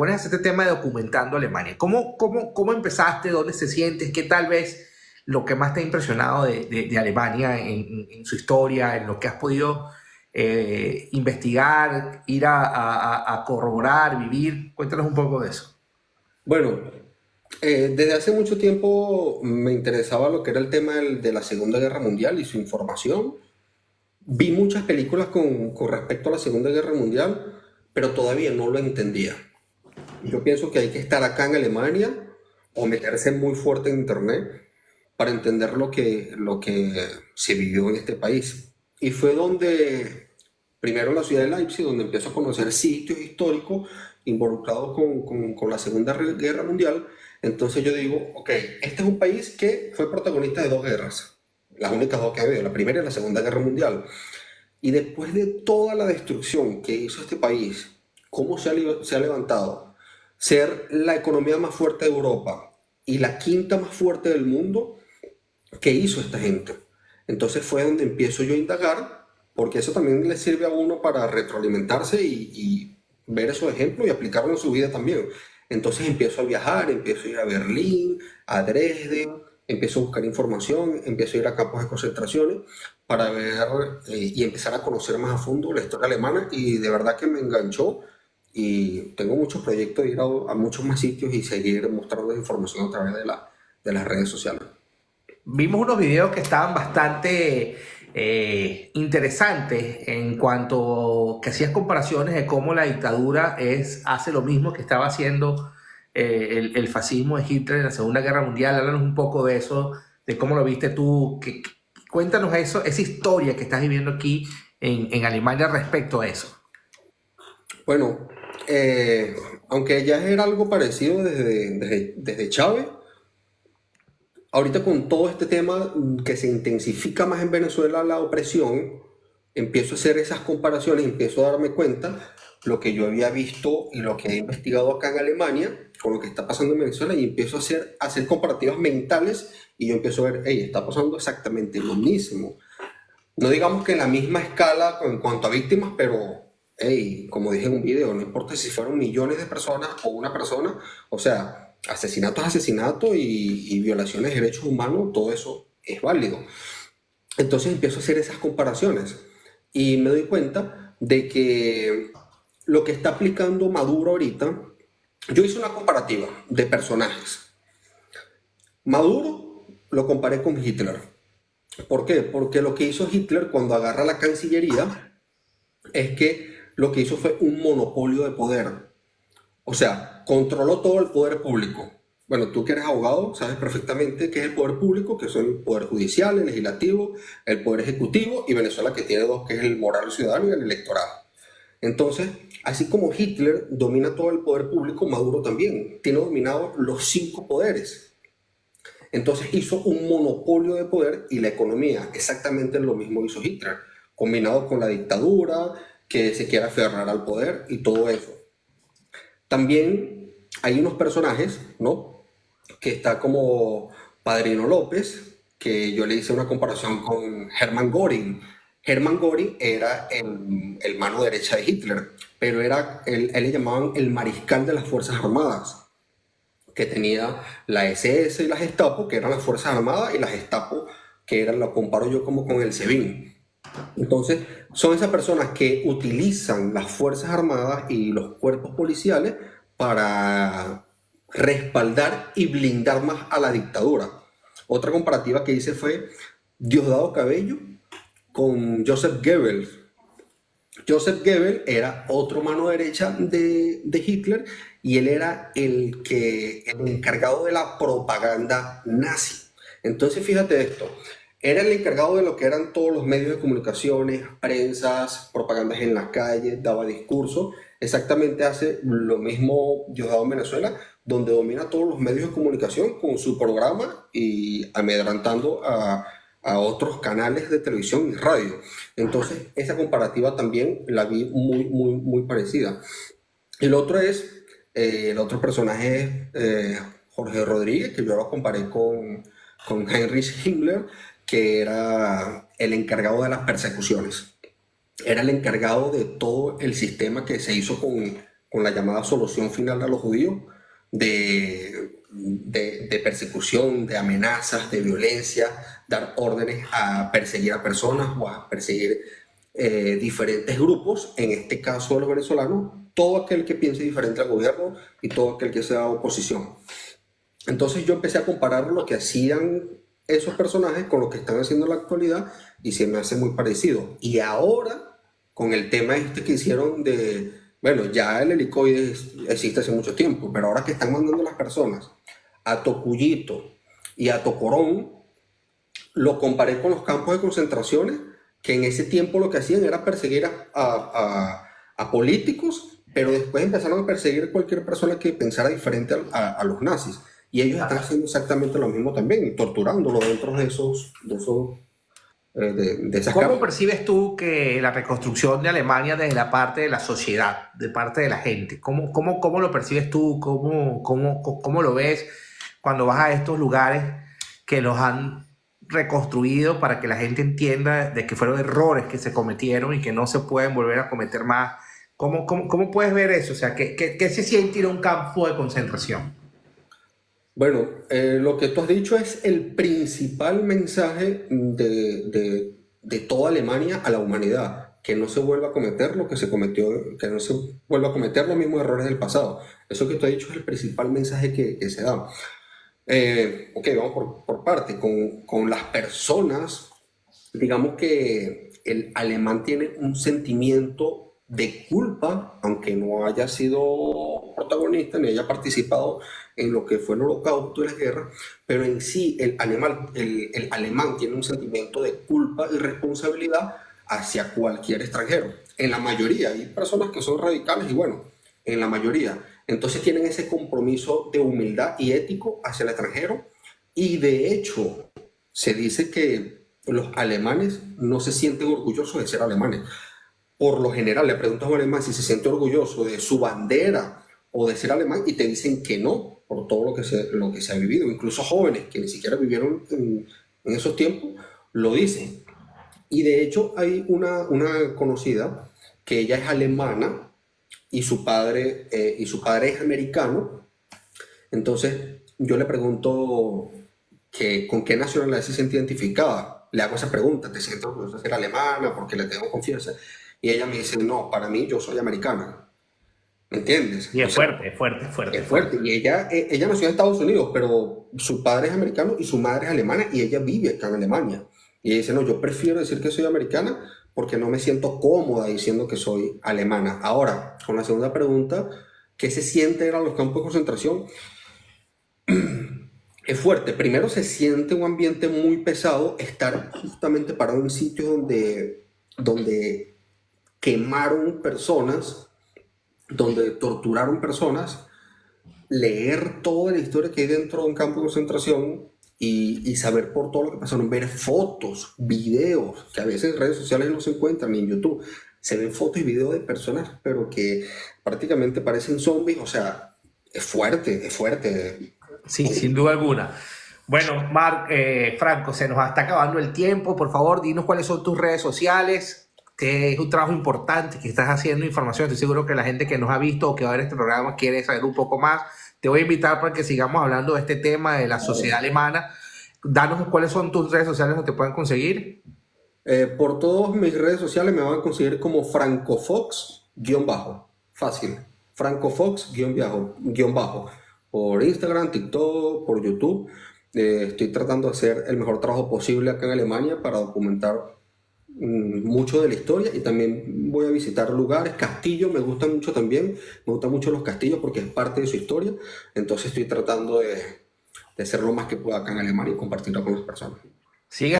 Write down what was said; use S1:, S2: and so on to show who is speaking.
S1: pones este tema de documentando Alemania. ¿Cómo empezaste? ¿Dónde se sientes? ¿Qué tal vez lo que más te ha impresionado de Alemania en su historia, en lo que has podido investigar, ir a corroborar, vivir? Cuéntanos un poco de eso.
S2: Bueno, desde hace mucho tiempo me interesaba lo que era el tema de la Segunda Guerra Mundial y su información. Vi muchas películas con respecto a la Segunda Guerra Mundial, pero todavía no lo entendía. Yo pienso que hay que estar acá en Alemania o meterse muy fuerte en Internet para entender lo que se vivió en este país. Y fue donde, primero en la ciudad de Leipzig, donde empiezo a conocer sitios históricos involucrados con la Segunda Guerra Mundial. Entonces yo digo, ok, este es un país que fue protagonista de dos guerras, las únicas dos que ha habido, la Primera y la Segunda Guerra Mundial. Y después de toda la destrucción que hizo este país, cómo se ha levantado, ser la economía más fuerte de Europa y la quinta más fuerte del mundo, ¿qué hizo esta gente? Entonces fue donde empiezo yo a indagar, porque eso también le sirve a uno para retroalimentarse y ver esos ejemplos y aplicarlo en su vida también. Entonces empiezo a viajar, empiezo a ir a Berlín, a Dresden, empiezo a buscar información, empiezo a ir a campos de concentraciones para ver y empezar a conocer más a fondo la historia alemana y de verdad que me enganchó y tengo muchos proyectos de ir a muchos más sitios y seguir mostrando información a través de las redes sociales.
S1: Vimos unos videos que estaban bastante interesantes en cuanto que hacías comparaciones de cómo la dictadura hace lo mismo que estaba haciendo el fascismo de Hitler en la Segunda Guerra Mundial. Háblanos un poco de eso, de cómo lo viste tú. Cuéntanos eso, esa historia que estás viviendo aquí en Alemania respecto a eso.
S2: Bueno, eh, aunque ya era algo parecido desde Chávez, ahorita con todo este tema que se intensifica más en Venezuela la opresión, empiezo a hacer esas comparaciones, empiezo a darme cuenta lo que yo había visto y lo que he investigado acá en Alemania con lo que está pasando en Venezuela y empiezo a hacer comparativas mentales y yo empiezo a ver, hey, está pasando exactamente lo mismo. No digamos que en la misma escala en cuanto a víctimas, pero, hey, como dije en un video, no importa si fueron millones de personas o una persona, o sea, asesinato es asesinato y violaciones de derechos humanos, todo eso es válido. Entonces empiezo a hacer esas comparaciones y me doy cuenta de que lo que está aplicando Maduro ahorita, yo hice una comparativa de personajes. Maduro lo comparé con Hitler. ¿Por qué? Porque lo que hizo Hitler cuando agarra la Cancillería es que lo que hizo fue un monopolio de poder. O sea, controló todo el poder público. Bueno, tú que eres abogado sabes perfectamente qué es el poder público, que son el poder judicial, el legislativo, el poder ejecutivo y Venezuela que tiene dos, que es el moral ciudadano y el electoral. Entonces, así como Hitler domina todo el poder público, Maduro también tiene dominado los cinco poderes. Entonces hizo un monopolio de poder y la economía, exactamente lo mismo hizo Hitler, combinado con la dictadura, que se quiere aferrar al poder y todo eso. También hay unos personajes, ¿no? Que está como Padrino López, que yo le hice una comparación con Hermann Göring. Hermann Göring era el mano derecha de Hitler, pero él le llamaban el mariscal de las Fuerzas Armadas, que tenía la SS y la Gestapo, que eran las Fuerzas Armadas, y la Gestapo, que era, lo comparo yo como con el SEBIN. Entonces, son esas personas que utilizan las Fuerzas Armadas y los cuerpos policiales para respaldar y blindar más a la dictadura. Otra comparativa que hice fue Diosdado Cabello con Joseph Goebbels. Joseph Goebbels era otro mano derecha de Hitler y él era el encargado de la propaganda nazi. Entonces, fíjate esto, era el encargado de lo que eran todos los medios de comunicaciones, prensas, propagandas en las calles, daba discursos. Exactamente hace lo mismo Diosdado en Venezuela, donde domina todos los medios de comunicación con su programa y amedrantando a otros canales de televisión y radio. Entonces, esa comparativa también la vi muy, muy, muy parecida. El otro personaje es Jorge Rodríguez, que yo lo comparé con Heinrich Himmler, que era el encargado de las persecuciones. Era el encargado de todo el sistema que se hizo con la llamada solución final a los judíos, de persecución, de amenazas, de violencia, dar órdenes a perseguir a personas o a perseguir diferentes grupos, en este caso de los venezolanos, todo aquel que piense diferente al gobierno y todo aquel que sea oposición. Entonces yo empecé a comparar lo que hacían esos personajes con lo que están haciendo en la actualidad y se me hace muy parecido. Y ahora, con el tema este que hicieron de, bueno, ya el helicoide existe hace mucho tiempo, pero ahora que están mandando las personas a Tocuyito y a Tocorón, lo comparé con los campos de concentraciones, que en ese tiempo lo que hacían era perseguir a políticos, pero después empezaron a perseguir cualquier persona que pensara diferente a los nazis. Y ellos están haciendo exactamente lo mismo también, torturándolo dentro de esas
S1: ¿Cómo
S2: cárceles.
S1: percibes tú que la reconstrucción de Alemania desde la parte de la sociedad, de parte de la gente? ¿Cómo lo percibes tú? ¿Cómo lo ves cuando vas a estos lugares que los han reconstruido para que la gente entienda de que fueron errores que se cometieron y que no se pueden volver a cometer más? ¿Cómo puedes ver eso? O sea, ¿qué se siente ir a un campo de concentración?
S2: Bueno, lo que tú has dicho es el principal mensaje de toda Alemania a la humanidad, que no se vuelva a cometer lo que se cometió, que no se vuelva a cometer los mismos errores del pasado. Eso que tú has dicho es el principal mensaje que se da. Ok, vamos por parte. Con las personas, digamos que el alemán tiene un sentimiento de culpa, aunque no haya sido protagonista ni haya participado en lo que fue el holocausto y la guerra, pero en sí el alemán tiene un sentimiento de culpa y responsabilidad hacia cualquier extranjero. En la mayoría, hay personas que son radicales y bueno, en la mayoría. Entonces tienen ese compromiso de humildad y ético hacia el extranjero y de hecho se dice que los alemanes no se sienten orgullosos de ser alemanes. Por lo general le preguntas a un alemán si se siente orgulloso de su bandera o de ser alemán y te dicen que no, por todo lo que se ha vivido. Incluso jóvenes que ni siquiera vivieron en esos tiempos lo dicen. Y de hecho hay una conocida que ella es alemana y su padre es americano. Entonces yo le pregunto que con qué nacionalidad se siente identificada. Le hago esa pregunta, ¿te sientes orgullosa de ser alemana? Porque le tengo confianza. Y ella me dice, no, para mí yo soy americana. ¿Me entiendes?
S1: Y
S2: O
S1: es
S2: sea,
S1: fuerte, es fuerte, es fuerte,
S2: es
S1: es fuerte.
S2: fuerte. Y ella nació en Estados Unidos, pero su padre es americano y su madre es alemana y ella vive acá en Alemania. Y ella dice, no, yo prefiero decir que soy americana porque no me siento cómoda diciendo que soy alemana. Ahora, con la segunda pregunta, ¿qué se siente ir a los campos de concentración? Es fuerte. Primero se siente un ambiente muy pesado estar justamente parado en sitios donde quemaron personas, donde torturaron personas, leer toda la historia que hay dentro de un campo de concentración y saber por todo lo que pasaron, ver fotos, videos, que a veces en redes sociales no se encuentran, ni en YouTube. Se ven fotos y videos de personas, pero que prácticamente parecen zombies. O sea, es fuerte, es fuerte.
S1: Sí, sin duda alguna. Bueno, Franco, se nos está acabando el tiempo. Por favor, dinos cuáles son tus redes sociales, que es un trabajo importante que estás haciendo información. Estoy seguro que la gente que nos ha visto o que va a ver este programa quiere saber un poco más. Te voy a invitar para que sigamos hablando de este tema de la sociedad alemana. Danos cuáles son tus redes sociales donde te pueden conseguir.
S2: Por todas mis redes sociales me van a conseguir como FrancoFox-bajo. Fácil. FrancoFox-bajo. Por Instagram, TikTok, por YouTube. Estoy tratando de hacer el mejor trabajo posible acá en Alemania para documentar mucho de la historia y también voy a visitar lugares, castillos, me gustan mucho también, me gustan mucho los castillos porque es parte de su historia, entonces estoy tratando de hacer lo más que pueda acá en Alemania y compartirlo con las personas.
S1: Sigue